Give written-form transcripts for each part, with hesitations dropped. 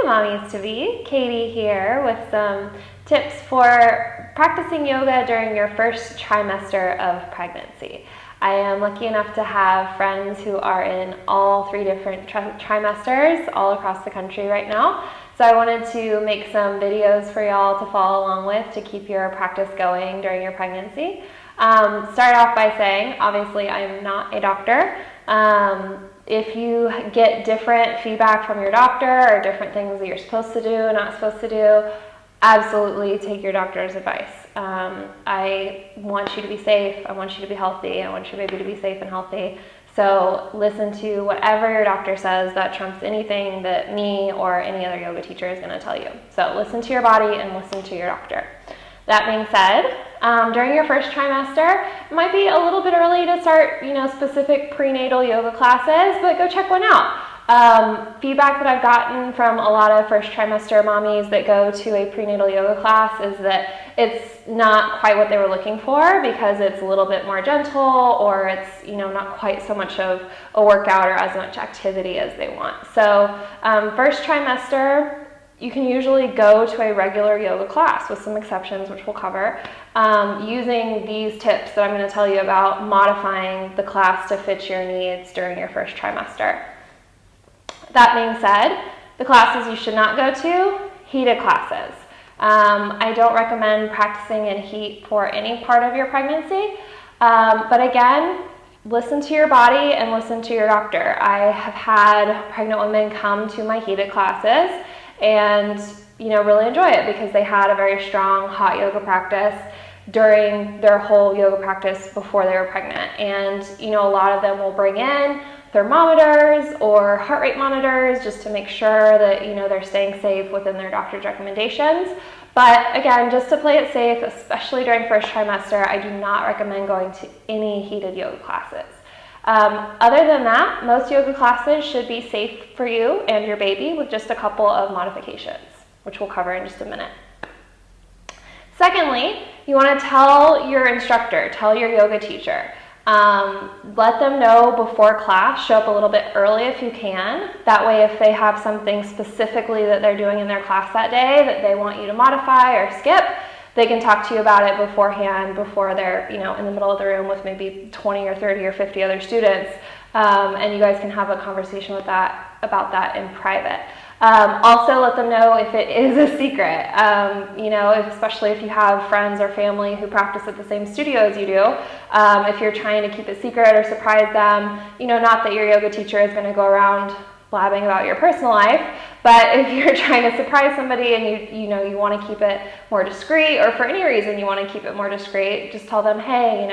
Mommies to be, Katie here with some tips for practicing yoga during your first trimester of pregnancy. I am lucky enough to have friends who are in all three different trimesters all across the country right now. So I wanted to make some videos for y'all to follow along with to keep your practice going during your pregnancy. Start off by saying, obviously I'm not a doctor. If you get different feedback from your doctor or different things that you're supposed to do and not supposed to do, absolutely take your doctor's advice. I want you to be safe, I want you to be healthy, I want your baby to be safe and healthy. So listen to whatever your doctor says. That trumps anything that me or any other yoga teacher is going to tell you. So listen to your body and listen to your doctor. That being said, during your first trimester, it might be a little bit early to start, specific prenatal yoga classes, but go check one out. Feedback that I've gotten from a lot of first trimester mommies that go to a prenatal yoga class is that it's not quite what they were looking for because it's a little bit more gentle, or it's not quite so much of a workout or as much activity as they want. So first trimester, you can usually go to a regular yoga class with some exceptions, which we'll cover, using these tips that I'm going to tell you about, modifying the class to fit your needs during your first trimester. That being said, the classes you should not go to, heated classes. I don't recommend practicing in heat for any part of your pregnancy, but again, listen to your body and listen to your doctor. I have had pregnant women come to my heated classes and really enjoy it because they had a very strong hot yoga practice during their whole yoga practice before they were pregnant. And a lot of them will bring in thermometers or heart rate monitors just to make sure that they're staying safe within their doctor's recommendations. But again, just to play it safe, especially during first trimester, I do not recommend going to any heated yoga classes. Other than that, most yoga classes should be safe for you and your baby with just a couple of modifications, which we'll cover in just a minute. Secondly, you want to tell your instructor, tell your yoga teacher. Let them know before class, show up a little bit early if you can. That way, if they have something specifically that they're doing in their class that day that they want you to modify or skip, they can talk to you about it beforehand, before they're in the middle of the room with maybe 20 or 30 or 50 other students, and you guys can have a conversation about that in private. Also, let them know if it is a secret, especially if you have friends or family who practice at the same studio as you do. If you're trying to keep it secret or surprise them, not that your yoga teacher is going to go around blabbing about your personal life, but if you're trying to surprise somebody and you want to keep it more discreet, or for any reason you want to keep it more discreet, just tell them, hey,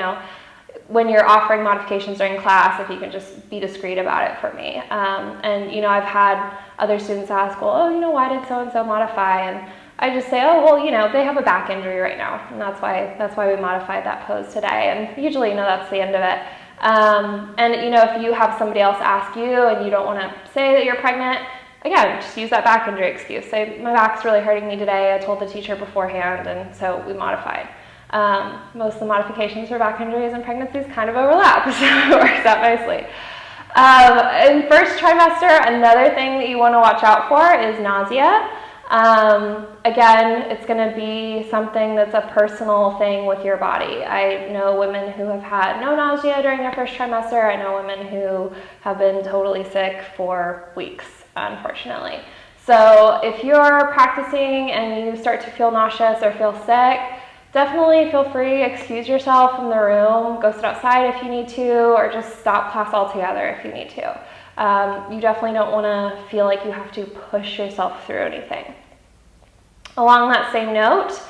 when you're offering modifications during class, if you can just be discreet about it for me. And I've had other students ask, well, why did so-and-so modify? And I just say, they have a back injury right now, and that's why we modified that pose today. And usually, that's the end of it. If you have somebody else ask you and you don't want to say that you're pregnant, again, just use that back injury excuse. Say, my back's really hurting me today. I told the teacher beforehand, and so we modified. Most of the modifications for back injuries and pregnancies kind of overlap, so it works out nicely. In first trimester, another thing that you want to watch out for is nausea. Again, it's going to be something that's a personal thing with your body. I know women who have had no nausea during their first trimester. I know women who have been totally sick for weeks, unfortunately. So if you're practicing and you start to feel nauseous or feel sick, definitely feel free, excuse yourself from the room, go sit outside if you need to, or just stop class altogether if you need to. You definitely don't want to feel like you have to push yourself through anything. Along that same note,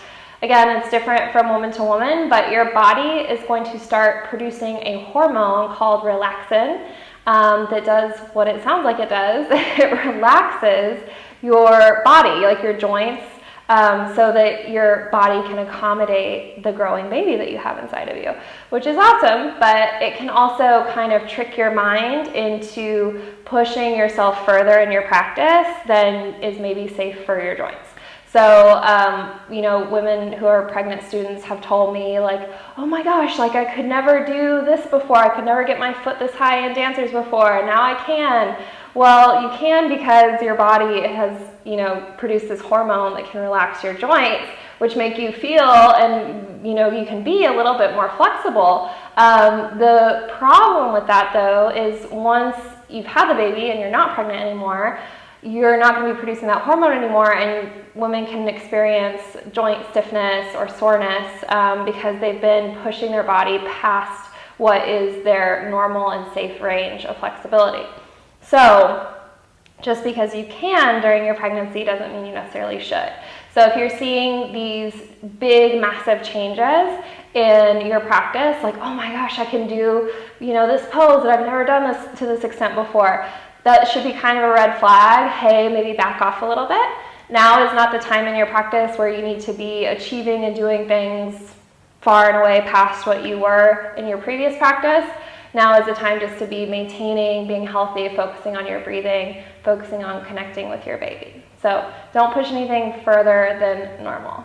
again, it's different from woman to woman, but your body is going to start producing a hormone called relaxin that does what it sounds like it does. It relaxes your body, like your joints, so that your body can accommodate the growing baby that you have inside of you, which is awesome, but it can also kind of trick your mind into pushing yourself further in your practice than is maybe safe for your joints. So, women who are pregnant students have told me, like, oh my gosh, like I could never do this before. I could never get my foot this high in dancers before, and now I can. Well, you can because your body has, produced this hormone that can relax your joints, which make you feel and, you can be a little bit more flexible. The problem with that, though, is once you've had the baby and you're not pregnant anymore, you're not going to be producing that hormone anymore, and women can experience joint stiffness or soreness because they've been pushing their body past what is their normal and safe range of flexibility. So just because you can during your pregnancy doesn't mean you necessarily should. So if you're seeing these big, massive changes in your practice, like, oh my gosh, I can do, this pose that I've never done this to this extent before, that should be kind of a red flag. Hey, maybe back off a little bit. Now is not the time in your practice where you need to be achieving and doing things far and away past what you were in your previous practice. Now is the time just to be maintaining, being healthy, focusing on your breathing, focusing on connecting with your baby. So don't push anything further than normal.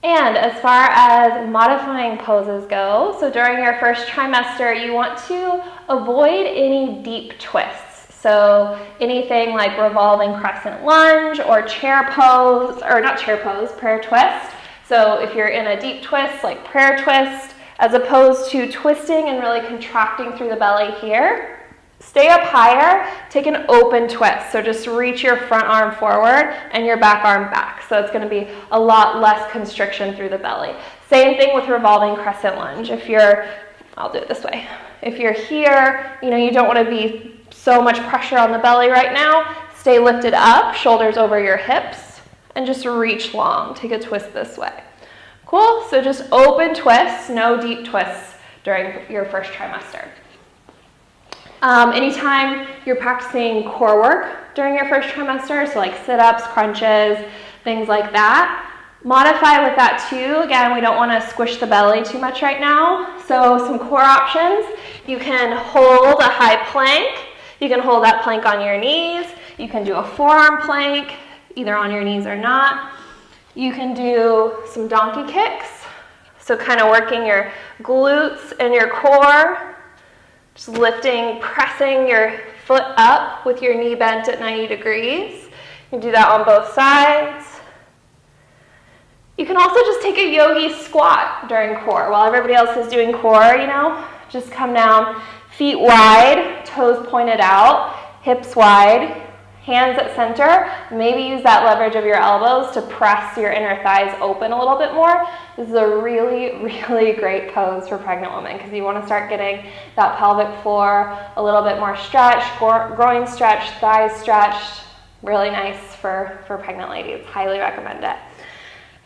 And as far as modifying poses go, so during your first trimester, you want to avoid any deep twists. So anything like revolving crescent lunge or chair pose, or not chair pose, prayer twist. So if you're in a deep twist, like prayer twist, as opposed to twisting and really contracting through the belly here, stay up higher, take an open twist. So just reach your front arm forward and your back arm back. So it's going to be a lot less constriction through the belly. Same thing with revolving crescent lunge. I'll do it this way. If you're here, you don't want to be so much pressure on the belly right now. Stay lifted up, shoulders over your hips, and just reach long. Take a twist this way. Cool? So just open twists, no deep twists during your first trimester. Anytime you're practicing core work during your first trimester, so like sit-ups, crunches, things like that, modify with that too. Again, we don't want to squish the belly too much right now. So some core options. You can hold a high plank. You can hold that plank on your knees. You can do a forearm plank, either on your knees or not. You can do some donkey kicks. So kind of working your glutes and your core. Just lifting, pressing your foot up with your knee bent at 90 degrees. You can do that on both sides. You can also just take a yogi squat during core. While everybody else is doing core, just come down, feet wide, toes pointed out, hips wide, hands at center. Maybe use that leverage of your elbows to press your inner thighs open a little bit more. This is a really, really great pose for pregnant women because you want to start getting that pelvic floor a little bit more stretched, groin stretched, thighs stretched. Really nice for pregnant ladies. Highly recommend it.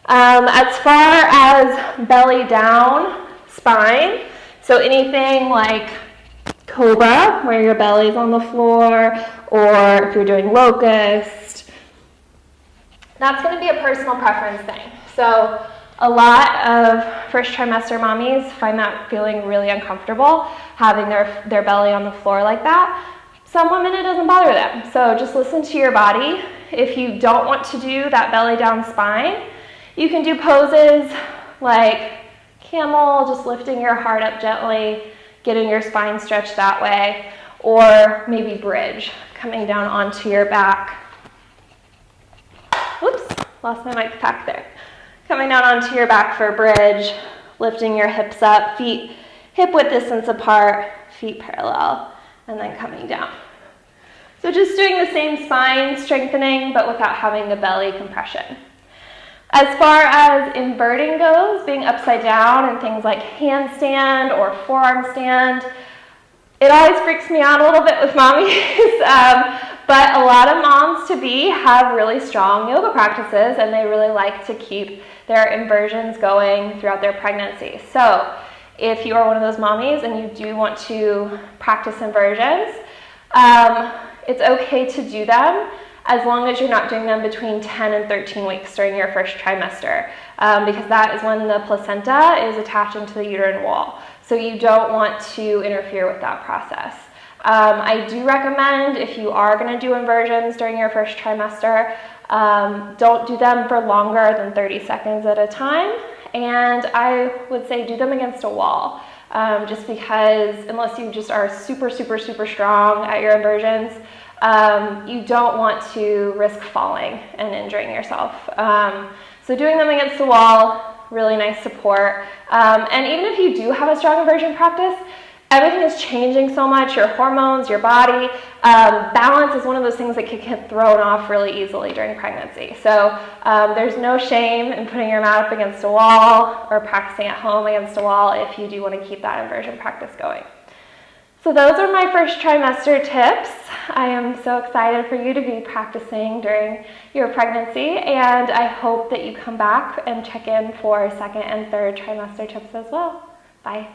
As far as belly down, spine, so anything like cobra, where your belly's on the floor, or if you're doing locust, that's going to be a personal preference thing. So a lot of first trimester mommies find that feeling really uncomfortable, having their belly on the floor like that. Some women, it doesn't bother them. So just listen to your body. If you don't want to do that belly down spine, you can do poses like camel, just lifting your heart up gently, getting your spine stretched that way, or maybe bridge, coming down onto your back. Oops, lost my mic pack there. Coming down onto your back for a bridge, lifting your hips up, feet hip width distance apart, feet parallel, and then coming down. So just doing the same spine strengthening, but without having the belly compression. As far as inverting goes, being upside down and things like handstand or forearm stand, it always freaks me out a little bit with mommies, but a lot of moms-to-be have really strong yoga practices and they really like to keep their inversions going throughout their pregnancy. So if you are one of those mommies and you do want to practice inversions, it's okay to do them as long as you're not doing them between 10 and 13 weeks during your first trimester, because that is when the placenta is attaching to the uterine wall. So you don't want to interfere with that process. I do recommend, if you are going to do inversions during your first trimester, don't do them for longer than 30 seconds at a time. And I would say do them against a wall. just because unless you just are super, super, super strong at your inversions, you don't want to risk falling and injuring yourself. So doing them against the wall, really nice support. And even if you do have a strong inversion practice, everything is changing so much, your hormones, your body. Balance is one of those things that can get thrown off really easily during pregnancy. So there's no shame in putting your mat up against a wall or practicing at home against a wall if you do want to keep that inversion practice going. So those are my first trimester tips. I am so excited for you to be practicing during your pregnancy, and I hope that you come back and check in for second and third trimester tips as well. Bye.